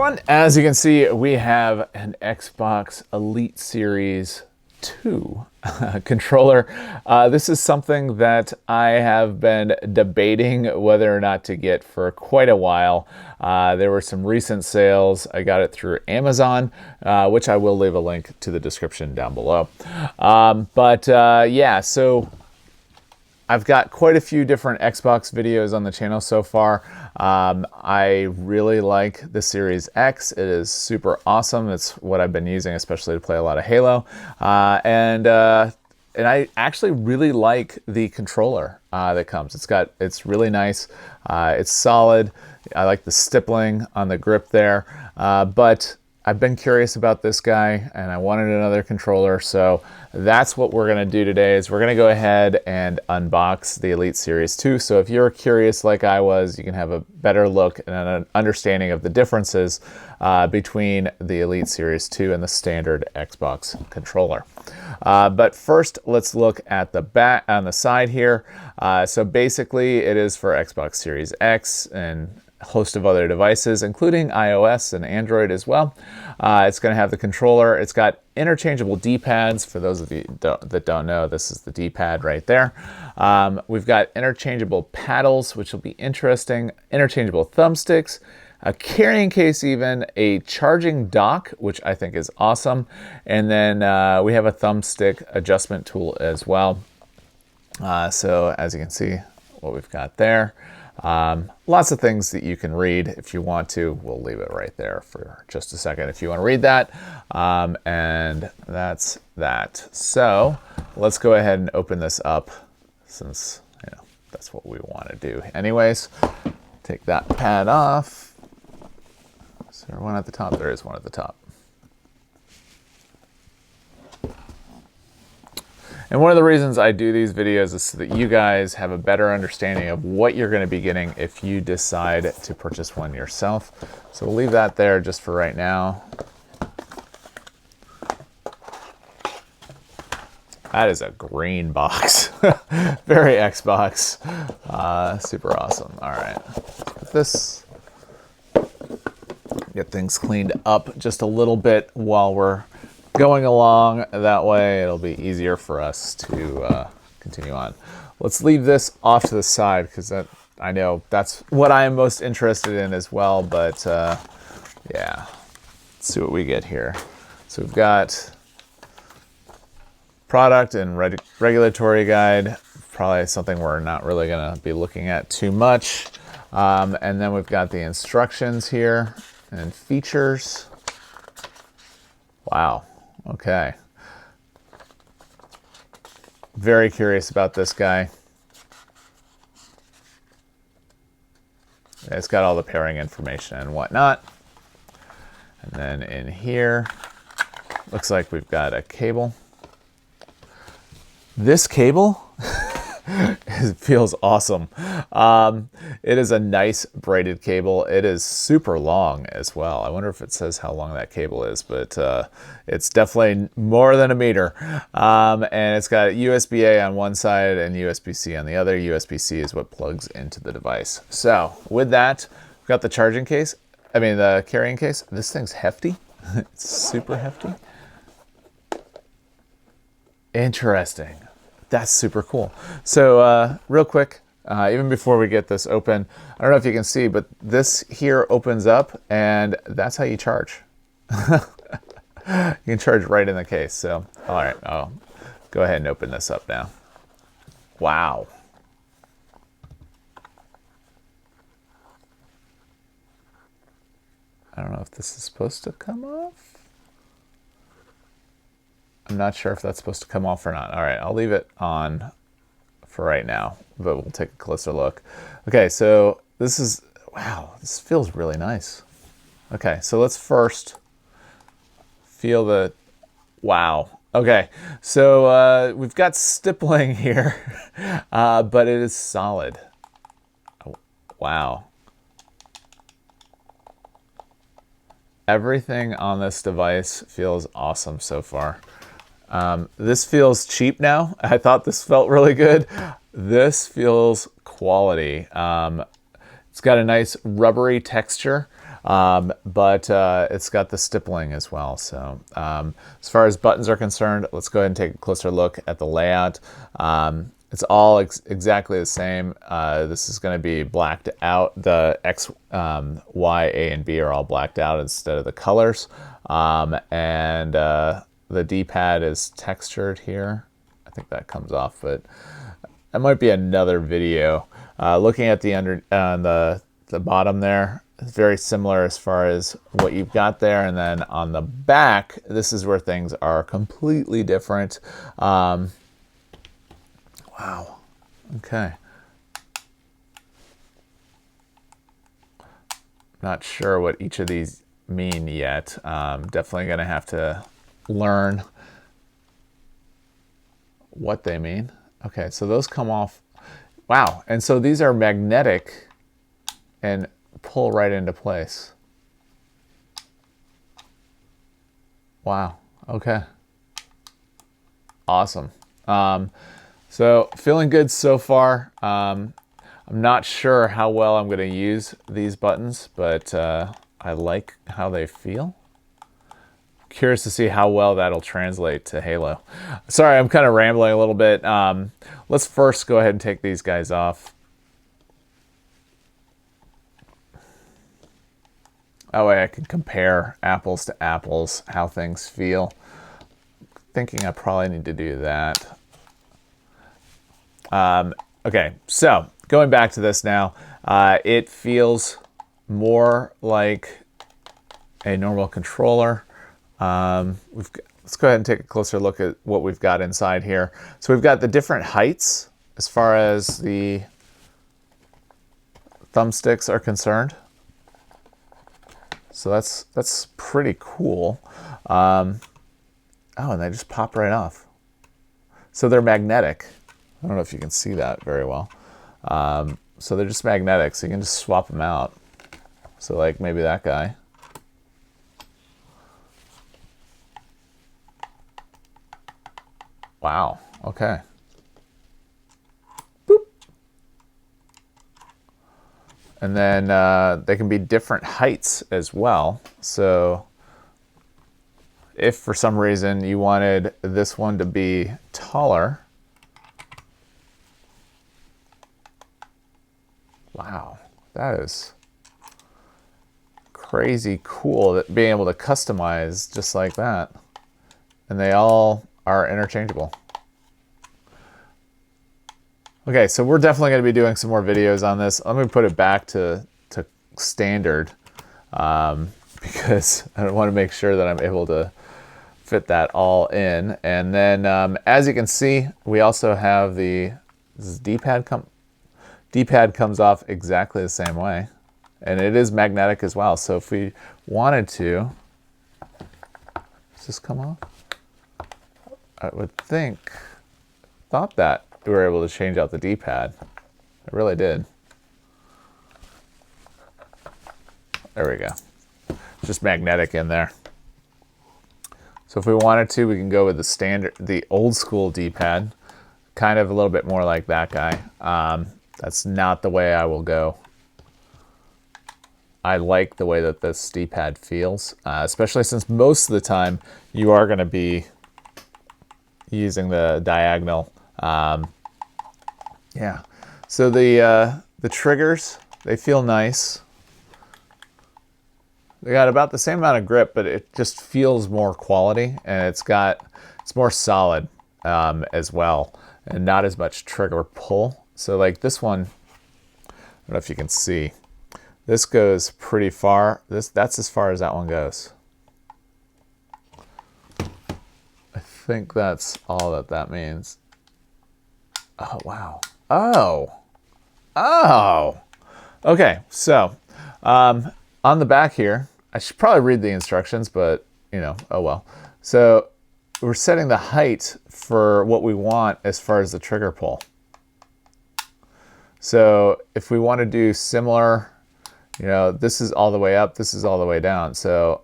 everyone. As you can see, we have an Xbox Elite Series 2 controller. This is something that I have been debating whether or not to get for quite a while. There were some recent sales. I got it through Amazon, which I will leave a link to the description down below. Yeah, so I've got quite a few different Xbox videos on the channel so far. I really like the Series X. It is super awesome. It's what I've been using, especially to play a lot of Halo. And I actually really like the controller that comes. It's really nice. It's solid. I like the stippling on the grip there. But I've been curious about this guy and I wanted another controller, so that's what we're gonna do today. Is we're gonna go ahead and unbox the Elite Series 2. So if you're curious like I was, you can have a better look and an understanding of the differences between the Elite Series 2 and the standard Xbox controller. But first, let's look at the back on the side here. So basically, it is for Xbox Series X and host of other devices, including iOS and Android as well. It's going to have the controller. It's got interchangeable D-pads. For those of you that don't know, this is the D-pad right there. We've got interchangeable paddles, which will be interesting, interchangeable thumbsticks, a carrying case even, a charging dock, which I think is awesome, and then we have a thumbstick adjustment tool as well. So as you can see, what we've got there. Lots of things that you can read if you want to. We'll leave it right there for just a second if you want to read that. And that's that. So let's go ahead and open this up, since that's what we want to do anyways. Take that pad off. Is there one at the top? There is one at the top. And one of the reasons I do these videos is so that you guys have a better understanding of what you're going to be getting if you decide to purchase one yourself. So we'll leave that there just for right now. That is a green box. Very Xbox. Super awesome. All right. Let's put this. Get things cleaned up just a little bit while we're going along. That way it'll be easier for us to continue on. Let's leave this off to the side, because I know that's what I am most interested in as well. But yeah, let's see what we get here. So we've got product and regulatory guide, probably something we're not really going to be looking at too much. And then we've got the instructions here and features. Wow. Okay. Very curious about this guy. It's got all the pairing information and whatnot. And then in here, looks like we've got a cable. This cable it feels awesome. It is a nice braided cable. It is super long as well. I wonder if it says how long that cable is, but it's definitely more than a meter. And it's got USB-A on one side and USB-C on the other. USB-C is what plugs into the device. So with that, we've got the charging case. I mean, the carrying case. This thing's hefty. It's super hefty. Interesting. That's super cool. So real quick, even before we get this open, I don't know if you can see, but this here opens up and that's how you charge. You can charge right in the case. So, all right, I'll go ahead and open this up now. Wow. I don't know if this is supposed to come off. I'm not sure if that's supposed to come off or not. All right, I'll leave it on for right now, but we'll take a closer look. Okay, so this is, wow, this feels really nice. Okay, so let's first feel the, wow. Okay, so we've got stippling here, but it is solid. Oh, wow. Everything on this device feels awesome so far. This feels cheap now. I thought this felt really good. This feels quality. It's got a nice rubbery texture. but it's got the stippling as well. So as far as buttons are concerned, let's go ahead and take a closer look at the layout. It's all exactly the same. This is going to be blacked out. The X, Y, A, and B are all blacked out instead of the colors. And the D-pad is textured here. I think that comes off, but that might be another video. Looking at the bottom there, it's very similar as far as what you've got there. And then on the back, this is where things are completely different. Wow. Okay. Not sure what each of these mean yet. Definitely going to have to learn what they mean. Okay, so those come off. Wow, and so these are magnetic and pull right into place. Wow, okay. Awesome. So feeling good so far. I'm not sure how well I'm going to use these buttons, but I like how they feel. Curious to see how well that'll translate to Halo. Sorry, I'm kind of rambling a little bit. Let's first go ahead and take these guys off. That way I can compare apples to apples, how things feel. Thinking I probably need to do that. Okay, so going back to this now, it feels more like a normal controller. Let's go ahead and take a closer look at what we've got inside here. So we've got the different heights as far as the thumbsticks are concerned. So that's pretty cool. Oh, and they just pop right off. So they're magnetic. I don't know if you can see that very well. So they're just magnetic, so you can just swap them out. So like maybe that guy. Wow, okay. Boop. And then they can be different heights as well. So if for some reason you wanted this one to be taller, wow, that is crazy cool, that being able to customize just like that. And they all are interchangeable. Okay, so we're definitely going to be doing some more videos on this. Let me put it back to standard because I want to make sure that I'm able to fit that all in. And then as you can see, we also have this D-pad comes off exactly the same way, and it is magnetic as well. So if we wanted to, does this come off? I would thought that we were able to change out the D-pad. I really did. There we go. Just magnetic in there. So if we wanted to, we can go with the old school D-pad, kind of a little bit more like that guy. That's not the way I will go. I like the way that this D-pad feels, especially since most of the time you are going to be using the diagonal. Yeah. So the triggers, they feel nice. They got about the same amount of grip, but it just feels more quality, and it's more solid as well, and not as much trigger pull. So like this one, I don't know if you can see, this goes pretty far. That's as far as that one goes. I think that's all that means. Oh, wow. Oh. Okay, so on the back here, I should probably read the instructions, but oh well. So we're setting the height for what we want as far as the trigger pull. So if we want to do similar, this is all the way up, this is all the way down. So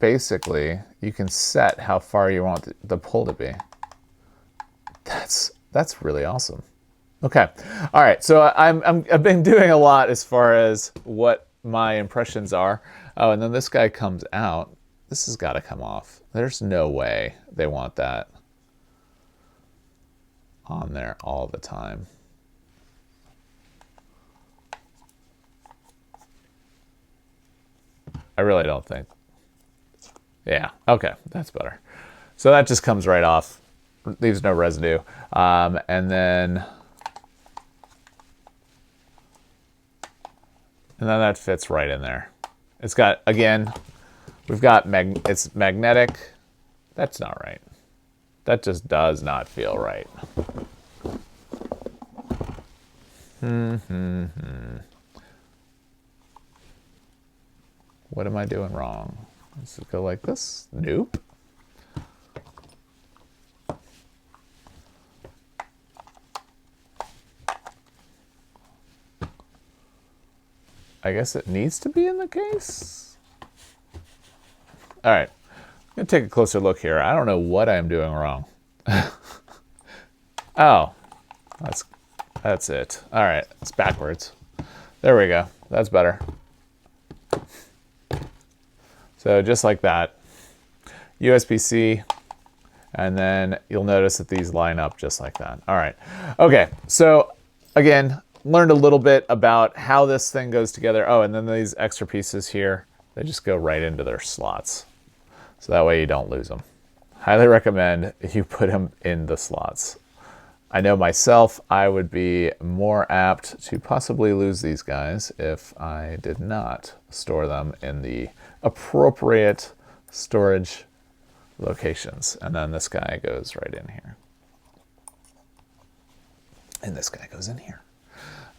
basically, you can set how far you want the pull to be. That's really awesome. Okay, all right. So I've been doing a lot as far as what my impressions are. Oh, and then this guy comes out. This has got to come off. There's no way they want that on there all the time. I really don't think. Yeah, okay, that's better. So that just comes right off, leaves no residue. And then that fits right in there. It's got, again, we've got, it's magnetic. That's not right. That just does not feel right. What am I doing wrong? Does it go like this? Nope. I guess it needs to be in the case. All right, I'm gonna take a closer look here. I don't know what I'm doing wrong. Oh, that's it. All right, it's backwards. There we go. That's better. So just like that, USB-C, and then you'll notice that these line up just like that. All right. Okay, so again, learned a little bit about how this thing goes together. Oh, and then these extra pieces here, they just go right into their slots. So that way you don't lose them. Highly recommend you put them in the slots. I know myself, I would be more apt to possibly lose these guys if I did not store them in the appropriate storage locations. And then this guy goes right in here. And this guy goes in here.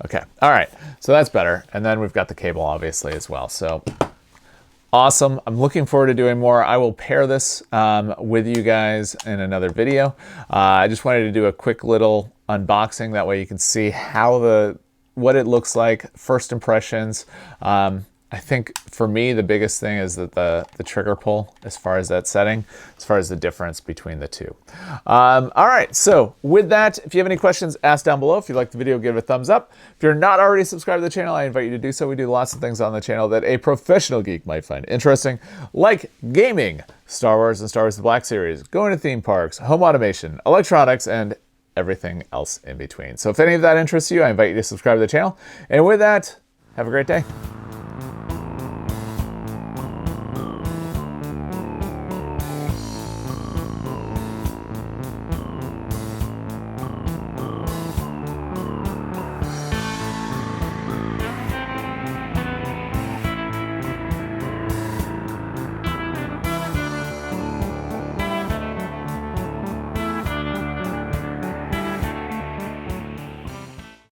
Okay, all right, so that's better. And then we've got the cable obviously as well. So awesome, I'm looking forward to doing more. I will pair this with you guys in another video. I just wanted to do a quick little unboxing. That way you can see how what it looks like, first impressions. I think for me, the biggest thing is that the trigger pull, as far as that setting, as far as the difference between the two. All right, so with that, if you have any questions, ask down below. If you like the video, give it a thumbs up. If you're not already subscribed to the channel, I invite you to do so. We do lots of things on the channel that a professional geek might find interesting, like gaming, Star Wars and Star Wars The Black Series, going to theme parks, home automation, electronics, and everything else in between. So if any of that interests you, I invite you to subscribe to the channel. And with that, have a great day.